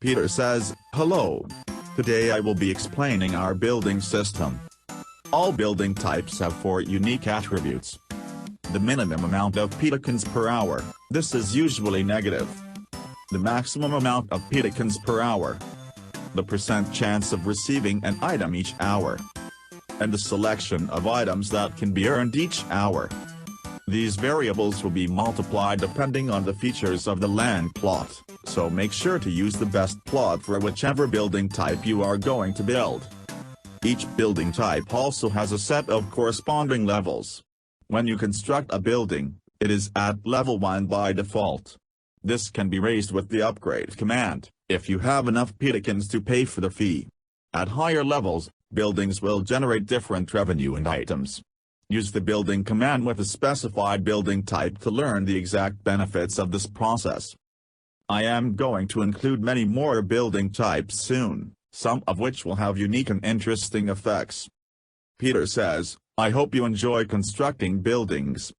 Peter says, "Hello. Today I will be explaining our building system. All building types have 4 unique attributes. The minimum amount of pedicons per hour, this is usually negative. The maximum amount of pedicons per hour. The percent chance of receiving an item each hour. And the selection of items that can be earned each hour. These variables will be multiplied depending on the features of the land plot, so make sure to use the best plot for whichever building type you are going to build. Each building type also has a set of corresponding levels. When you construct a building, it is at level 1 by default. This can be raised with the upgrade command, if you have enough pedicons to pay for the fee. At higher levels, buildings will generate different revenue and items. Use the building command with a specified building type to learn the exact benefits of this process. I am going to include many more building types soon, some of which will have unique and interesting effects." Peter says, "I hope you enjoy constructing buildings.